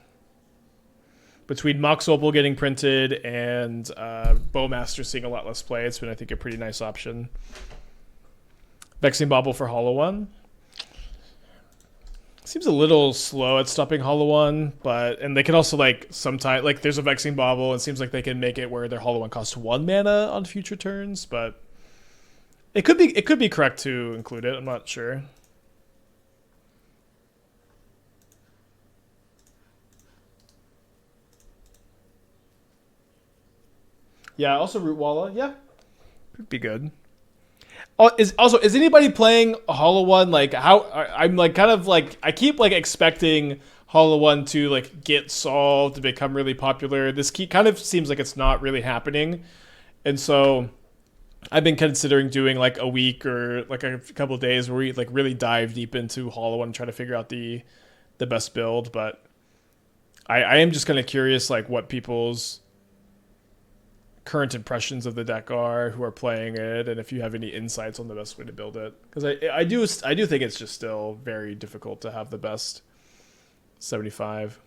Between Mox Opal getting printed and Bowmaster seeing a lot less play, it's been, I think, a pretty nice option. Vexing Bauble for Hollow One. Seems a little slow at stopping Hollow One, and they can also like sometimes like there's a Vexing Bauble, and it seems like they can make it where their Hollow One costs 1 mana on future turns, but it could be correct to include it. I'm not sure. Yeah, also Root Walla. Yeah, could be good. Oh, is anybody playing Hollow One? Like how I'm like kind of like I keep like expecting Hollow One to like get solved to become really popular. This kind of seems like it's not really happening, and so I've been considering doing like a week or like a couple of days where we like really dive deep into Hollow One and try to figure out the best build. But I am just kind of curious like what people's current impressions of the deck are who are playing it, and if you have any insights on the best way to build it, because I do think it's just still very difficult to have the best 75.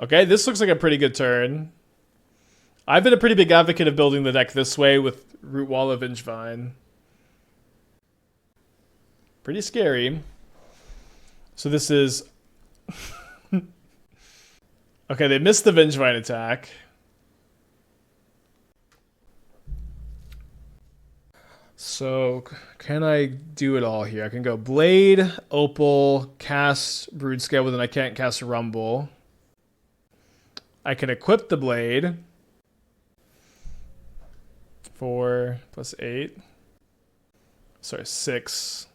Okay, this looks like a pretty good turn. I've been a pretty big advocate of building the deck this way with Root Wall of Vengevine. Pretty scary. So this is okay, they missed the Vengevine attack. So, can I do it all here? I can go Blade, Opal, cast Broodscale, but then I can't cast Rumble. I can equip the Blade. 4 plus 8. Sorry, 6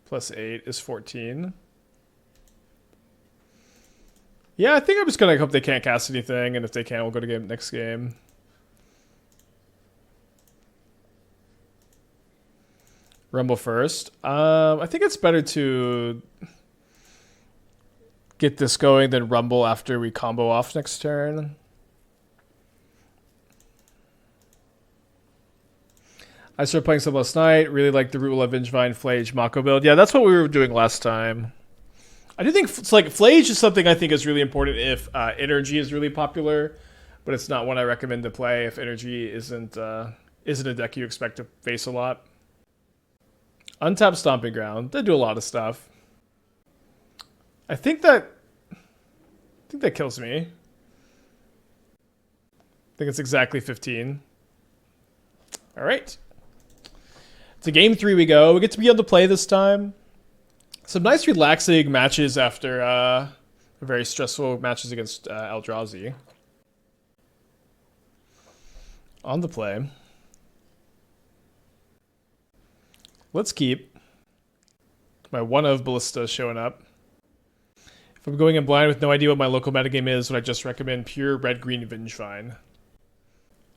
plus 8 is 14. Yeah, I think I'm just going to hope they can't cast anything, and if they can, we'll go to next game. Rumble first. I think it's better to get this going than Rumble after we combo off next turn. I started playing some last night. Really like the Root of Vengevine Flage Mako build. Yeah, that's what we were doing last time. I do think it's like Flage is something I think is really important if Energy is really popular, but it's not one I recommend to play if Energy isn't a deck you expect to face a lot. Untapped Stomping Ground. They do a lot of stuff. I think that kills me. think it's exactly 15. All right. To game 3 we go. We get to be able to play this time. Some nice relaxing matches after very stressful matches against Eldrazi. On the play. Let's keep. My one of Ballista showing up. If I'm going in blind with no idea what my local metagame is, would I just recommend pure red-green Vengevine?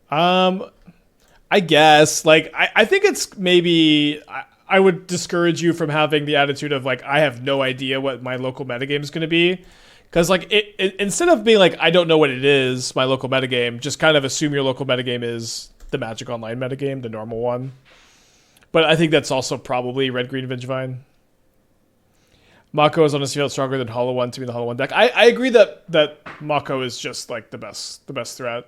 I guess. Like, I think it's maybe... I would discourage you from having the attitude of, like, I have no idea what my local metagame is going to be. Because, like, instead of being like, I don't know what it is, my local metagame, just kind of assume your local metagame is the Magic Online metagame, the normal one. But I think that's also probably red-green Vengevine. Mako is honestly felt stronger than Hollow One to be in the Hollow One deck. I agree that Mako is just like the best threat.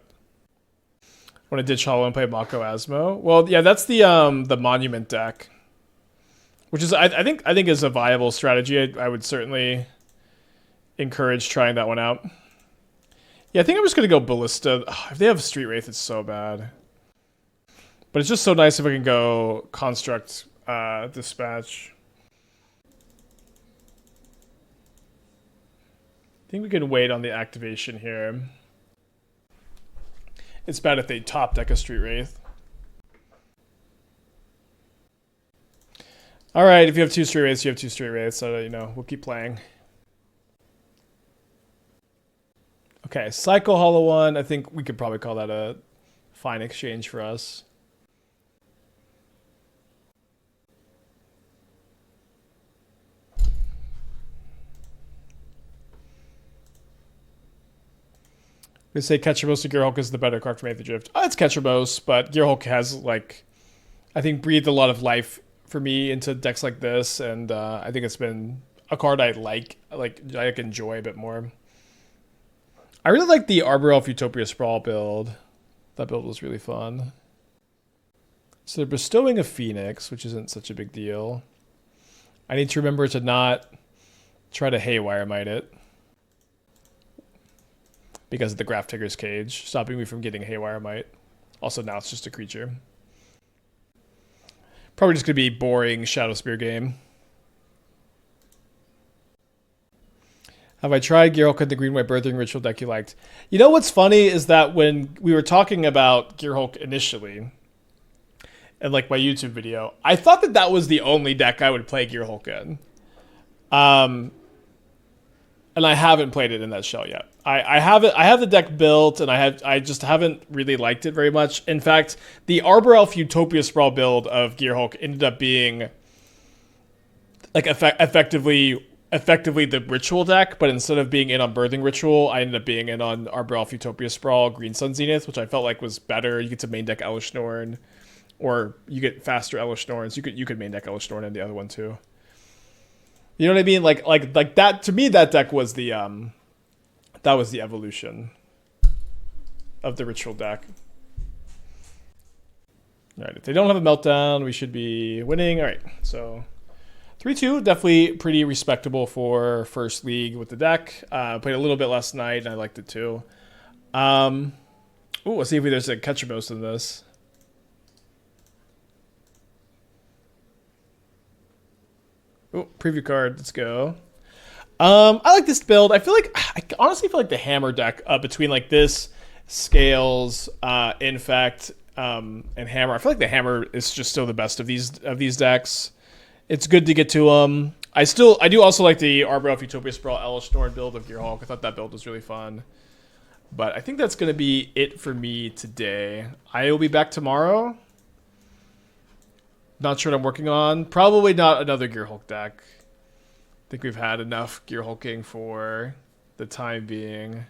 Want to ditch Hollow and play Mako Asmo? Well, yeah, that's the Monument deck, which is I think is a viable strategy. I would certainly encourage trying that one out. Yeah, I think I'm just gonna go Ballista. Ugh, if they have Street Wraith, it's so bad. But it's just so nice if I can go Construct Dispatch. I think we can wait on the activation here. It's bad if they top deck a Street Wraith. All right, if you have 2 Street Wraiths, you have 2 Street Wraiths, so you know we'll keep playing. Okay, Cycle Hollow One. I think we could probably call that a fine exchange for us. They say Ketcherbos or Gearhulk is the better card from Aether Drift. It's Ketcherbos, but Gearhulk has, like, I think breathed a lot of life for me into decks like this, and I think it's been a card I enjoy a bit more. I really like the Arbor Elf Utopia Sprawl build. That build was really fun. So they're bestowing a Phoenix, which isn't such a big deal. I need to remember to not try to Haywire Mite it, because of the Grafdigger's Cage, stopping me from getting Haywire Mite. Also, now it's just a creature. Probably just going to be boring Shadowspear game. Have I tried Gearhulk in the green-white Birthing Ritual deck you liked? You know what's funny is that when we were talking about Gearhulk initially, in like my YouTube video, I thought that was the only deck I would play Gearhulk in. And I haven't played it in that shell yet. I have the deck built, and I just haven't really liked it very much. In fact, the Arbor Elf Utopia Sprawl build of Gearhulk ended up being like effectively the Ritual deck, but instead of being in on Birthing Ritual, I ended up being in on Arbor Elf Utopia Sprawl, Green Sun Zenith, which I felt like was better. You get to main deck Elesh Norn, or you get faster Elesh Norns. You could main deck Elesh Norn and the other one too. You know what I mean? Like that, to me, that deck was the evolution of the Ritual deck. All right, if they don't have a meltdown, we should be winning. All right, so 3-2, definitely pretty respectable for first league with the deck. Played a little bit last night, and I liked it too. Let's see if there's a Ketcherbos in this. Oh, preview card. Let's go. I like this build. I honestly feel like the Hammer deck between like this, Scales, Infect, and Hammer. I feel like the Hammer is just still the best of these decks. It's good to get to them. I do also like the Arbor Elf Utopia Sprawl Elesh Norn build of Gearhulk. I thought that build was really fun. But I think that's going to be it for me today. I will be back tomorrow. Not sure what I'm working on. Probably not another Gearhulk deck. I think we've had enough Gearhulking for the time being.